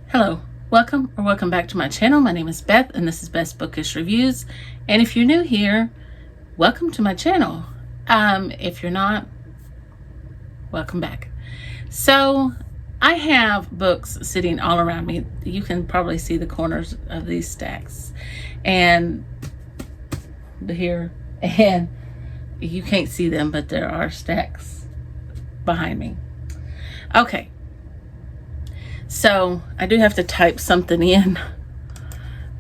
Hello, welcome back to my channel. My name is Beth and this is Beth's Bookish Reviews. And if you're new here, welcome to my channel. If you're not, welcome back. So I have books sitting all around me. You can probably see the corners of these stacks and here, and you can't see them, but there are stacks behind me. Okay. So I do have to type something in.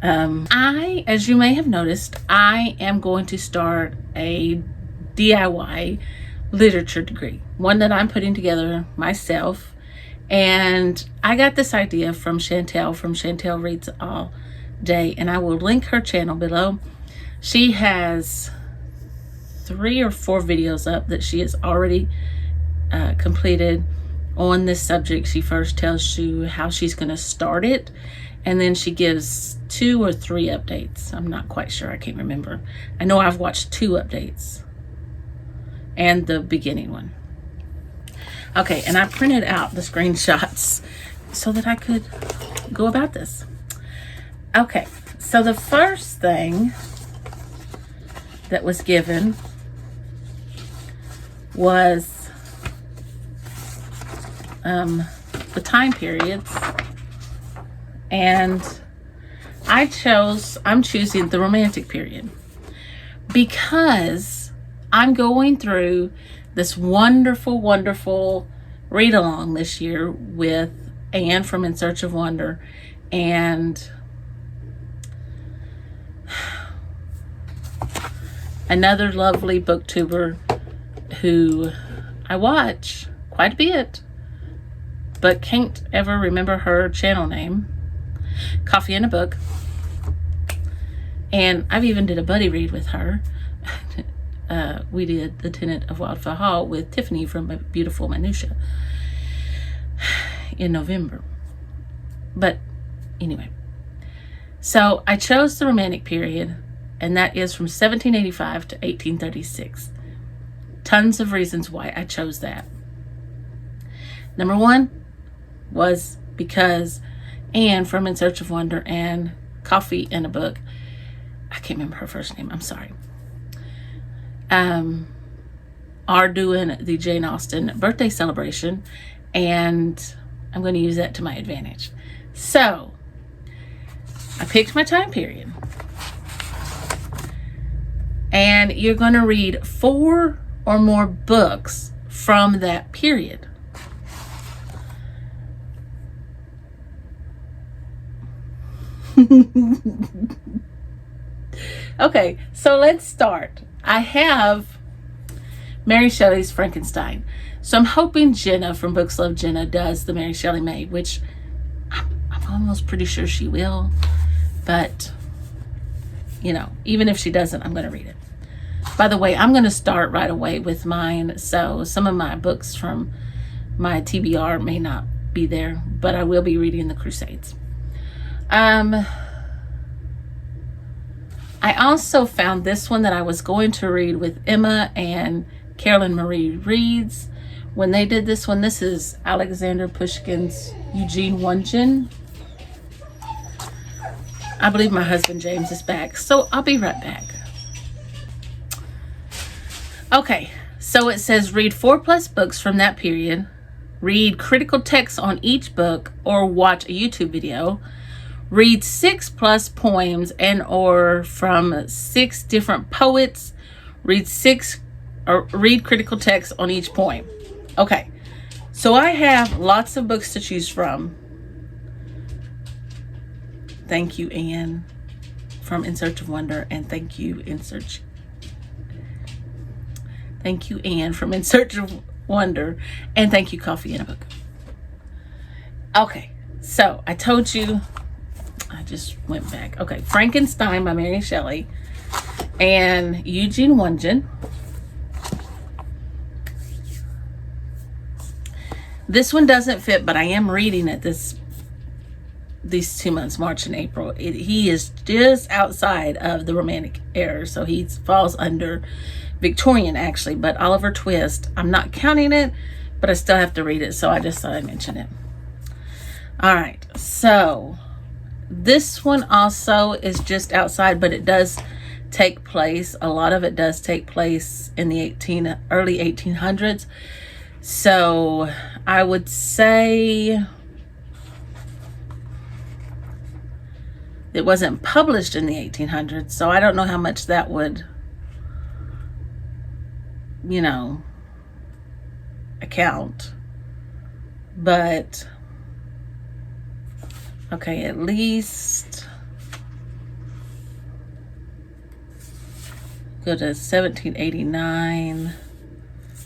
As you may have noticed, I am going to start a DIY literature degree, one that I'm putting together myself. And I got this idea from Chantel Reads All Day, and I will link her channel below. She has 3 or 4 videos up that she has already completed on this subject. She first tells you how she's going to start it, and then she gives 2 or 3 updates. I'm not quite sure. I can't remember. I know I've watched 2 updates and the beginning one. Okay, and I printed out the screenshots so that I could go about this. Okay, so the first thing that was given was the time periods, and I'm choosing the romantic period because I'm going through this wonderful read along this year with Anne from In Search of Wonder, and another lovely booktuber who I watch quite a bit but can't ever remember her channel name, Coffee and a Book. And I've even did a buddy read with her. We did The Tenant of Wildfire Hall with Tiffany from Beautiful Minutia in November. But anyway, so I chose the romantic period, and that is from 1785 to 1836. Tons of reasons why I chose that. Number 1 was because Anne from In Search of Wonder and Coffee and a Book, I can't remember her first name, I'm sorry, are doing the Jane Austen birthday celebration, and I'm going to use that to my advantage. So I picked my time period, and you're going to read 4 or more books from that period. Okay, so let's start. I have Mary Shelley's Frankenstein. So I'm hoping Jenna from Books Love Jenna does the Mary Shelley Maid, which I'm almost pretty sure she will. But, you know, even if she doesn't, I'm going to read it. By the way, I'm going to start right away with mine. So some of my books from my TBR may not be there, but I will be reading The Crusades. I also found this one that I was going to read with Emma and Carolyn Marie Reads. When they did this one, this is Alexander Pushkin's Eugene Onegin. I believe my husband James is back, so I'll be right back. Okay, so it says read 4+ books from that period, read critical text on each book or watch a YouTube video, read 6+ poems and or from 6 different poets, read critical text on each poem. Okay, so I have lots of books to choose from. Thank you, Anne from In Search of Wonder, and thank you, Anne from In Search of Wonder, and thank you, Coffee and a Book. Okay, so I told you, I just went back. Okay, Frankenstein by Mary Shelley and Eugene Onegin. This one doesn't fit, but I am reading it these 2 months, March and April. He is just outside of the Romantic era, so he falls under Victorian actually, but Oliver Twist, I'm not counting it, but I still have to read it, so I just thought I'd mention it. All right, so this one also is just outside, but it does take place, a lot of it does take place in the early 1800s. So I would say it wasn't published in the 1800s, so I don't know how much that would, you know, account. But okay, at least go to 1789.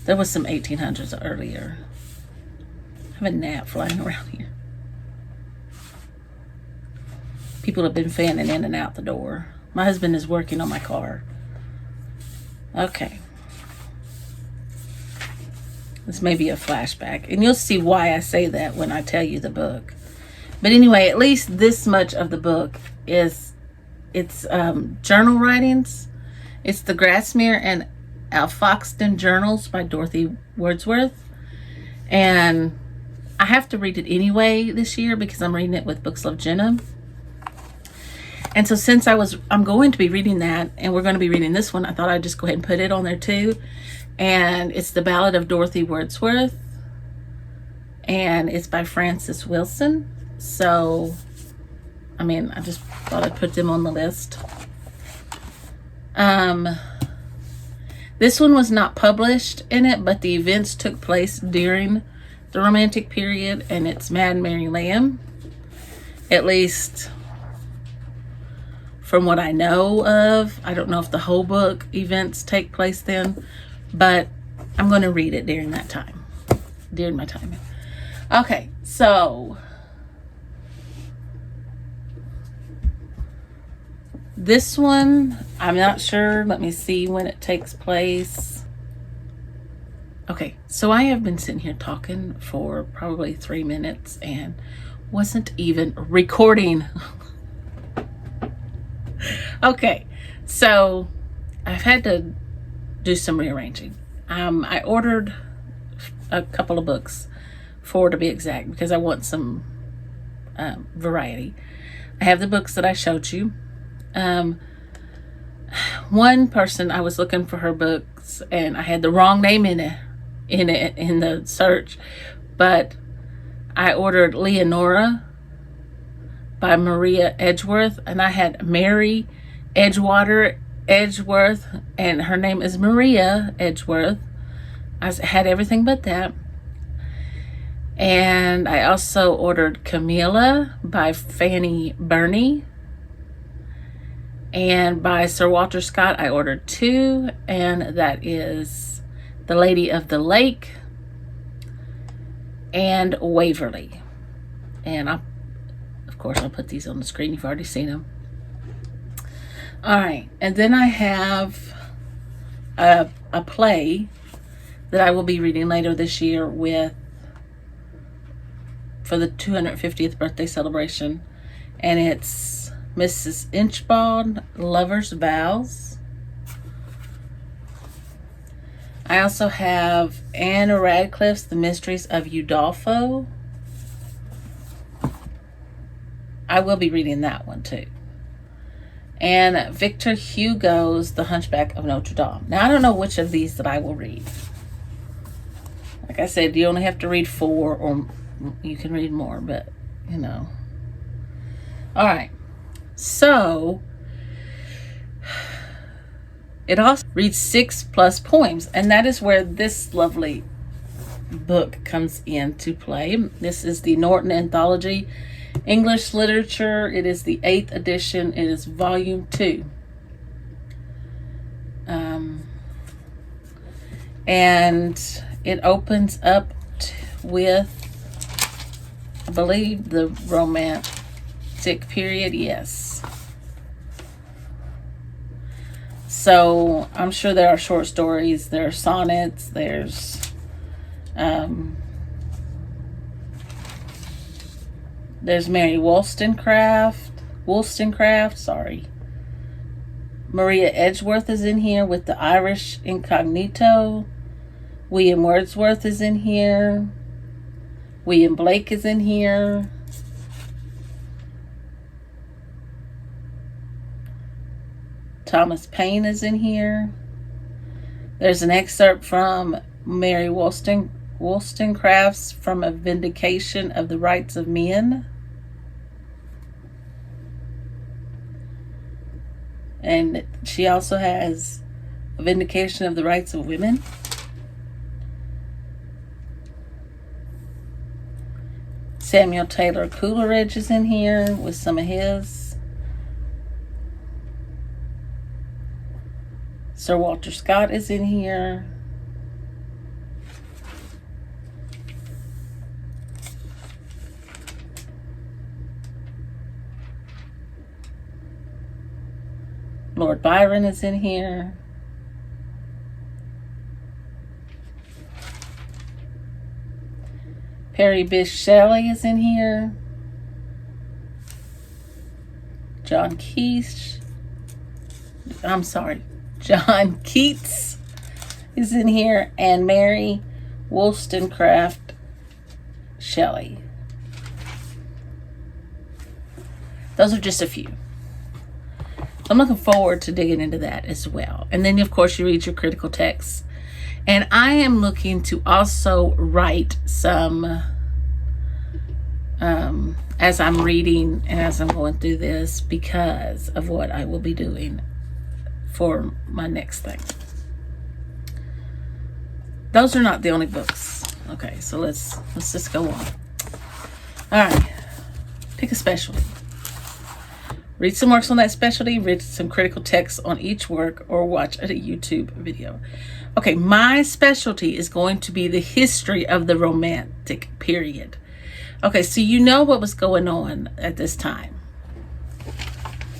There was some 1800s earlier. I have a gnat flying around here. People have been fanning in and out the door. My husband is working on my car. Okay. This may be a flashback, and you'll see why I say that when I tell you the book. But anyway, at least this much of the book is, it's journal writings. It's the Grasmere and Alfoxden Journals by Dorothy Wordsworth. And I have to read it anyway this year because I'm reading it with Books Love Jenna. And so since I'm going to be reading that, and we're going to be reading this one, I thought I'd just go ahead and put it on there too. And it's the Ballad of Dorothy Wordsworth. And it's by Frances Wilson. So, I mean, I just thought I'd put them on the list. This one was not published in it, but the events took place during the Romantic period, and it's Mad Mary Lamb. At least from what I know of. I don't know if the whole book events take place then, but I'm going to read it during that time. During my time. Okay, so this one, I'm not sure. Let me see when it takes place. Okay, so I have been sitting here talking for probably 3 minutes and wasn't even recording. Okay, so I've had to do some rearranging. I ordered a couple of books, 4 to be exact, because I want some variety. I have the books that I showed you. One person, I was looking for her books and I had the wrong name in the search, but I ordered Leonora by Maria Edgeworth, and I had Mary Edgeworth, and her name is Maria Edgeworth. I had everything but that. And I also ordered Camilla by Fanny Burney. And by Sir Walter Scott, I ordered 2, and that is The Lady of the Lake and Waverly. And of course, I'll put these on the screen. You've already seen them. All right, and then I have a play that I will be reading later this year for the 250th birthday celebration, and it's Mrs. Inchbald, Lover's Vows. I also have Anna Radcliffe's The Mysteries of Udolpho. I will be reading that one too. And Victor Hugo's The Hunchback of Notre Dame. Now, I don't know which of these that I will read. Like I said, you only have to read 4, or you can read more, but, you know. All right. So, it also reads 6+ poems, and that is where this lovely book comes into play. This is the Norton Anthology English Literature. It is the 8th edition. It is volume 2. And it opens up with, I believe, the Romantic period. Yes. So I'm sure there are short stories, there are sonnets, there's Mary Wollstonecraft, sorry. Maria Edgeworth is in here with the Irish Incognito. William Wordsworth is in here. William Blake is in here. Thomas Paine is in here. There's an excerpt from Mary Wollstonecraft's From a Vindication of the Rights of Men. And she also has A Vindication of the Rights of Women. Samuel Taylor Coleridge is in here with some of his. Sir Walter Scott is in here. Lord Byron is in here. Perry Bysshe Shelley is in here. John Keats is in here, and Mary Wollstonecraft Shelley. Those are just a few. I'm looking forward to digging into that as well. And then, of course, you read your critical texts. And I am looking to also write some, as I'm reading and as I'm going through this, because of what I will be doing for my next thing. Those are not the only books. Okay, so let's just go on. All right, pick a specialty. Read some works on that specialty, read some critical texts on each work, or watch a YouTube video. Okay, my specialty is going to be the history of the Romantic period. Okay, so you know what was going on at this time.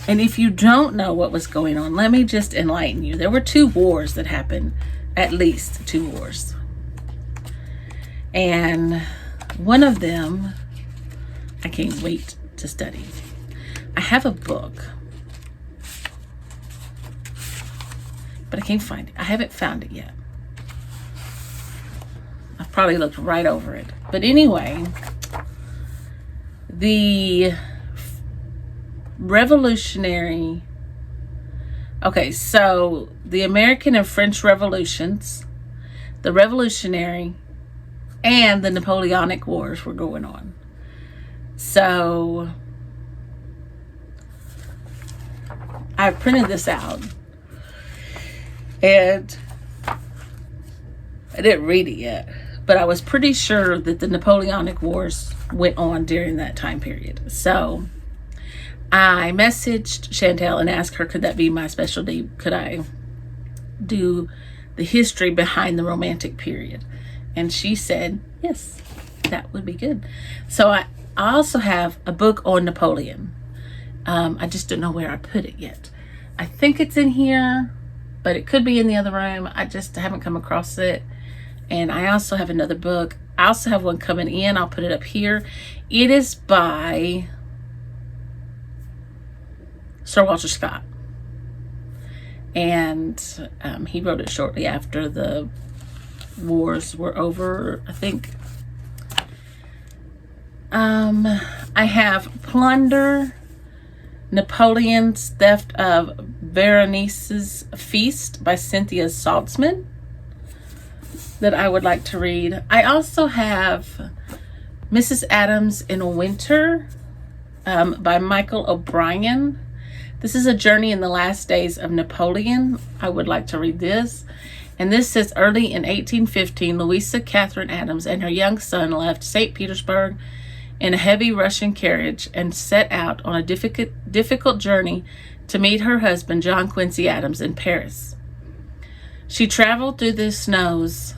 And if you don't know what was going on, let me just enlighten you. There were 2 wars that happened, at least 2 wars. And one of them, I can't wait to study. I have a book, but I can't find it. I haven't found it yet. I've probably looked right over it. But anyway, the Revolutionary... Okay, so the American and French Revolutions, the Revolutionary, and the Napoleonic Wars were going on. So I printed this out, and I didn't read it yet, but I was pretty sure that the Napoleonic Wars went on during that time period. So I messaged Chantel and asked her, could that be my specialty? Could I do the history behind the Romantic period? And she said, yes, that would be good. So I also have a book on Napoleon. I just don't know where I put it yet. I think it's in here, but it could be in the other room. I just haven't come across it. And I also have another book. I also have one coming in. I'll put it up here. It is by Sir Walter Scott. And he wrote it shortly after the wars were over, I think. I have Plunder, Napoleon's Theft of Berenice's Feast by Cynthia Saltzman that I would like to read. I also have Mrs. Adams in Winter by Michael O'Brien. This is a journey in the last days of Napoleon. I would like to read this. And this says, early in 1815, Louisa Catherine Adams and her young son left St. Petersburg in a heavy Russian carriage and set out on a difficult journey to meet her husband, John Quincy Adams, in Paris. She traveled through the snows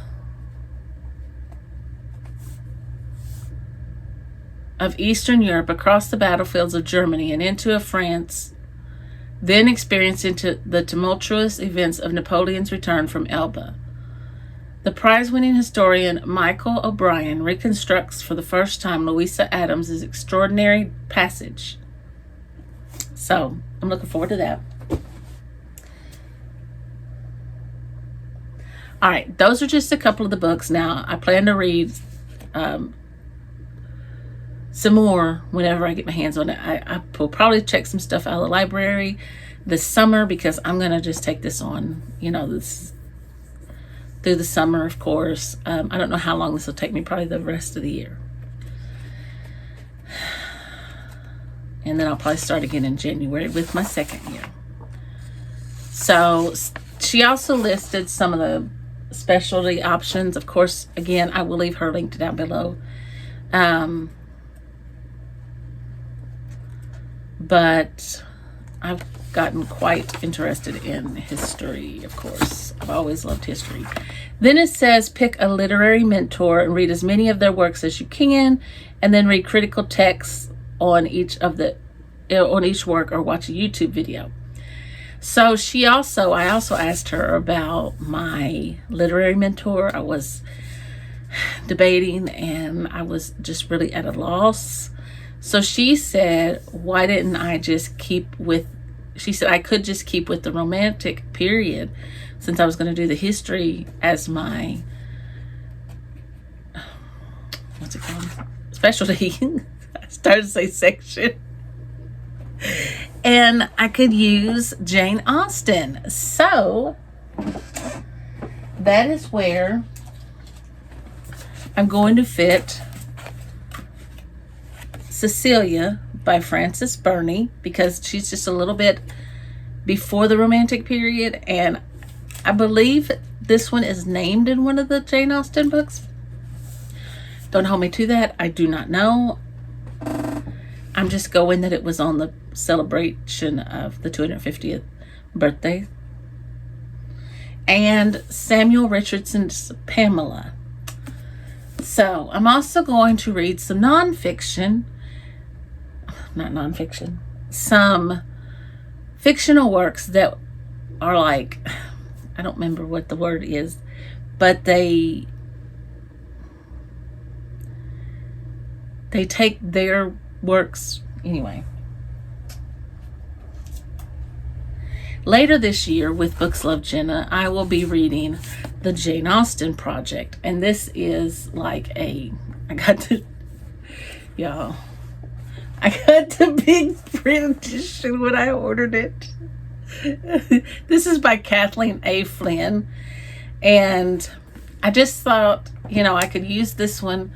of Eastern Europe, across the battlefields of Germany, and into a France then experienced into the tumultuous events of Napoleon's return from Elba. The prize-winning historian Michael O'Brien reconstructs for the first time Louisa Adams' extraordinary passage. So, I'm looking forward to that. All right, those are just a couple of the books. Now, I plan to read some more whenever I get my hands on it. I will probably check some stuff out of the library, this summer, because I'm going to just take this on, this through the summer, of course. I don't know how long this will take me, probably the rest of the year. And then I'll probably start again in January with my second year. So she also listed some of the specialty options. Of course, again, I will leave her linked down below. But I've gotten quite interested in history, of course. I've always loved history. Then it says pick a literary mentor and read as many of their works as you can, and then read critical texts on each work, or watch a YouTube video. So I also asked her about my literary mentor. I was debating and I was just really at a loss. So she said, why didn't I just she said I could just keep with the Romantic period, since I was going to do the history as my, what's it called? Specialty. I started to say section. And I could use Jane Austen. So that is where I'm going to fit Cecilia by Frances Burney, because she's just a little bit before the Romantic period, and I believe this one is named in one of the Jane Austen books. Don't hold me to that. I do not know. I'm just going that it was on the celebration of the 250th birthday. And Samuel Richardson's Pamela. So I'm also going to read some some fictional works that are like, I don't remember what the word is, but they take their works anyway. Later this year with Books Love Jenna, I will be reading the Jane Austen Project, and this is like I got the big print edition when I ordered it. This is by Kathleen A. Flynn, and I just thought, I could use this one.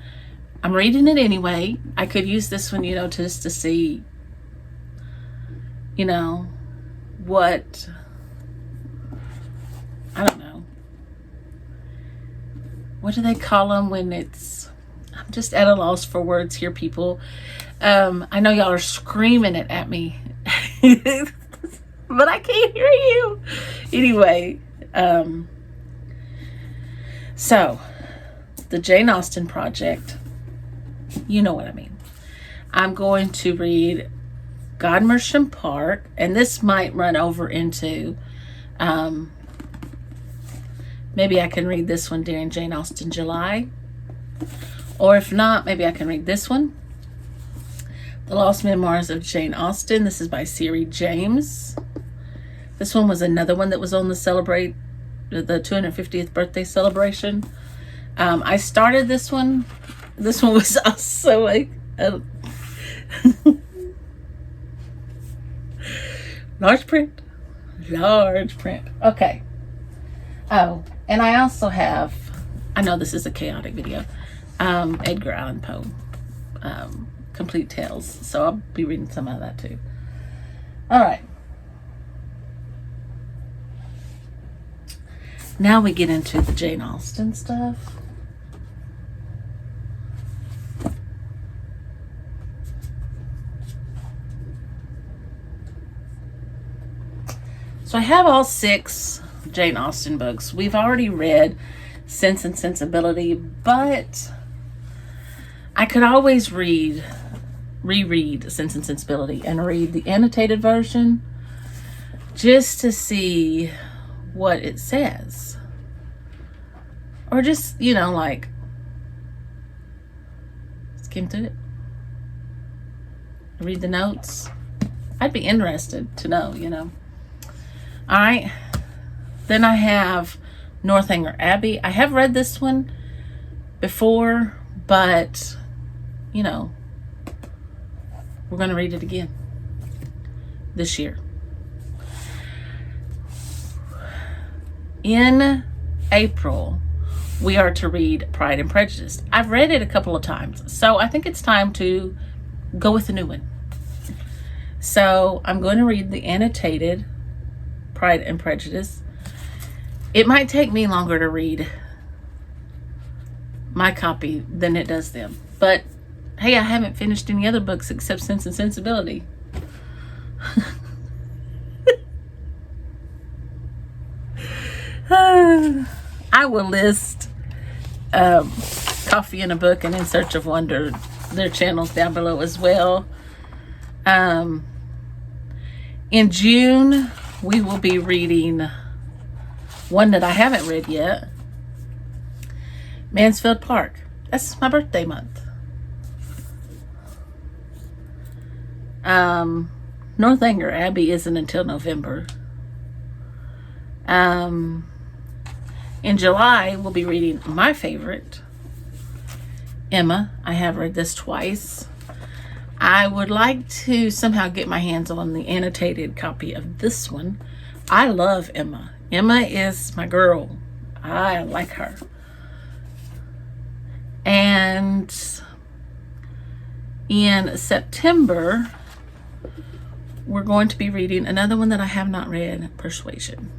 I'm reading it anyway. I could use this one, just to see, what, I don't know. What do they call them when it's, I'm just at a loss for words here, people. I know y'all are screaming it at me, but I can't hear you. Anyway, so the Jane Austen Project, you know what I mean. I'm going to read Godmersham Park, and this might run over into, maybe I can read this one during Jane Austen July, or if not, maybe I can read this one, The Lost Memoirs of Jane Austen. This is by Siri James. This one was another one that was on the 250th birthday celebration. I started this one. This one was also like large print. Okay. Oh, and I also have, I know this is a chaotic video, Edgar Allan Poe, Complete Tales. So I'll be reading some of that too. All right. Now we get into the Jane Austen stuff. So I have all 6 Jane Austen books. We've already read Sense and Sensibility, but I could always reread Sense and Sensibility and read the annotated version just to see what it says. Or just, like skim through it. Read the notes. I'd be interested to know, All right. Then I have Northanger Abbey. I have read this one before, but, we're going to read it again this year. in April, we are to read Pride and Prejudice. I've read it a couple of times, so I think it's time to go with a new one. So I'm going to read the annotated Pride and Prejudice. It might take me longer to read my copy than it does them. But hey, I haven't finished any other books except Sense and Sensibility. I will list Coffee and a Book and In Search of Wonder, their channels down below as well. In June, we will be reading one that I haven't read yet, Mansfield Park. That's my birthday month. Northanger Abbey isn't until November. In July, we'll be reading my favorite, Emma. I have read this twice. I would like to somehow get my hands on the annotated copy of this one. I love Emma. Emma is my girl. I like her. And in September, we're going to be reading another one that I have not read, Persuasion.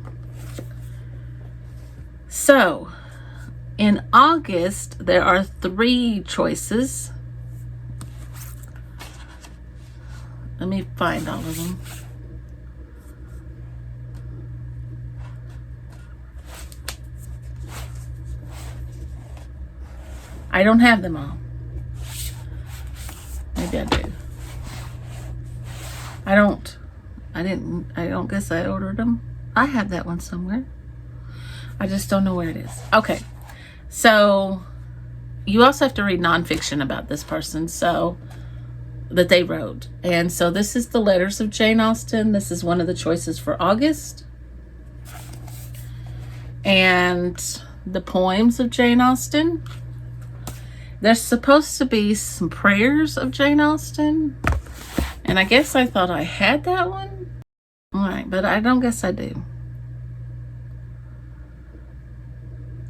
So, in August, there are 3 choices. Let me find all of them. I don't have them all. Maybe I do. I don't guess I ordered them. I have that one somewhere. I just don't know where it is. Okay. So you also have to read nonfiction about this person, so that they wrote. And so this is the Letters of Jane Austen. This is one of the choices for August. And the Poems of Jane Austen. There's supposed to be some Prayers of Jane Austen. And I guess I thought I had that one. All right, but I don't guess I do.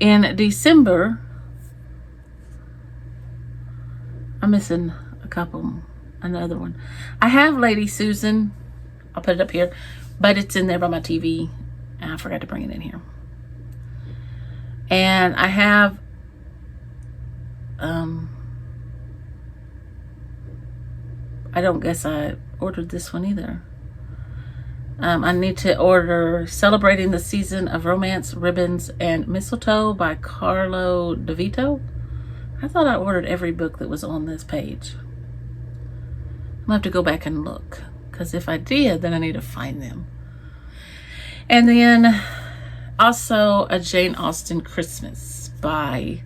In December, I'm missing a couple, another one. I have Lady Susan. I'll put it up here, but it's in there by my TV, and I forgot to bring it in here. And I have I don't guess I ordered this one either. I need to order Celebrating the Season of Romance, Ribbons, and Mistletoe by Carlo DeVito. I thought I ordered every book that was on this page. I'm gonna have to go back and look, because if I did, then I need to find them. And then also a Jane Austen Christmas by,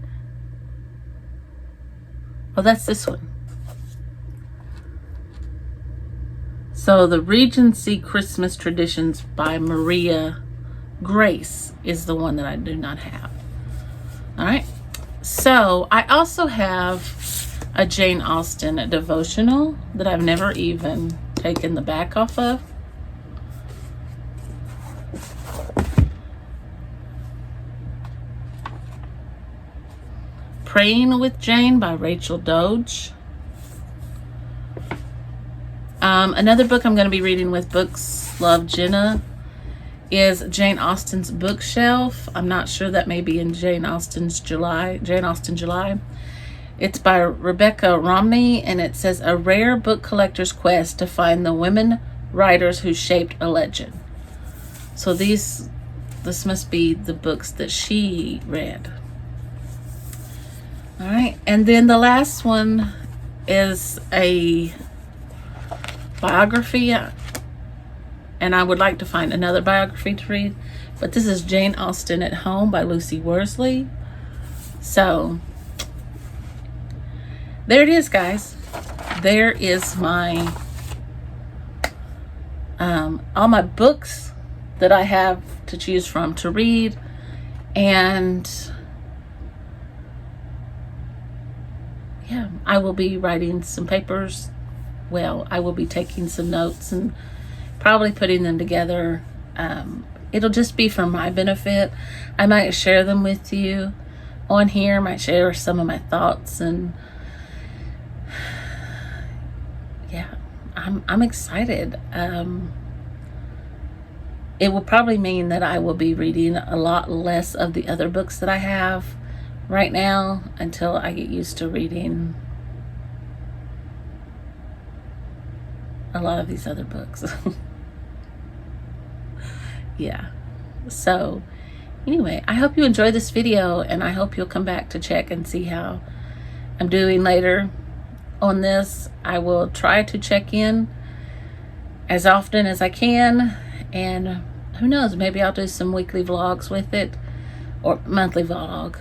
oh, that's this one. So the Regency Christmas Traditions by Maria Grace is the one that I do not have. All right. So I also have a Jane Austen devotional that I've never even taken the back off of. Praying with Jane by Rachel Doge. Another book I'm going to be reading with Books Love Jenna is Jane Austen's Bookshelf. I'm not sure, that may be in Jane Austen July. It's by Rebecca Romney, and it says, a rare book collector's quest to find the women writers who shaped a legend. So this must be the books that she read. All right, and then the last one is a biography, and I would like to find another biography to read, but this is Jane Austen at Home by Lucy Worsley. So there it is, guys. There is my all my books that I have to choose from to read, and yeah, I will be writing some papers. Well, I will be taking some notes and probably putting them together it'll just be for my benefit. I might share them with you on here, might share some of my thoughts, and yeah, I'm excited. It will probably mean that I will be reading a lot less of the other books that I have right now until I get used to reading a lot of these other books. Yeah. So anyway, I hope you enjoyed this video, and I hope you'll come back to check and see how I'm doing later on this. I will try to check in as often as I can, and who knows, maybe I'll do some weekly vlogs with it, or monthly vlog,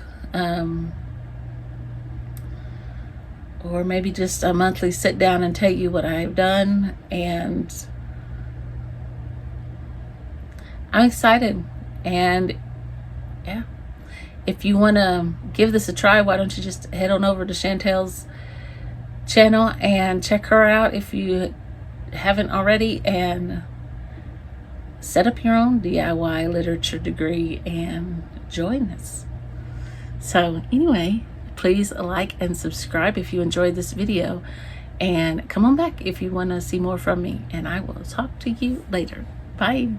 or maybe just a monthly sit down and tell you what I've done. And I'm excited. And yeah, if you want to give this a try, why don't you just head on over to Chantel's channel and check her out if you haven't already, and set up your own DIY literature degree and join us. So anyway, please like and subscribe if you enjoyed this video, and come on back if you want to see more from me, and I will talk to you later. Bye.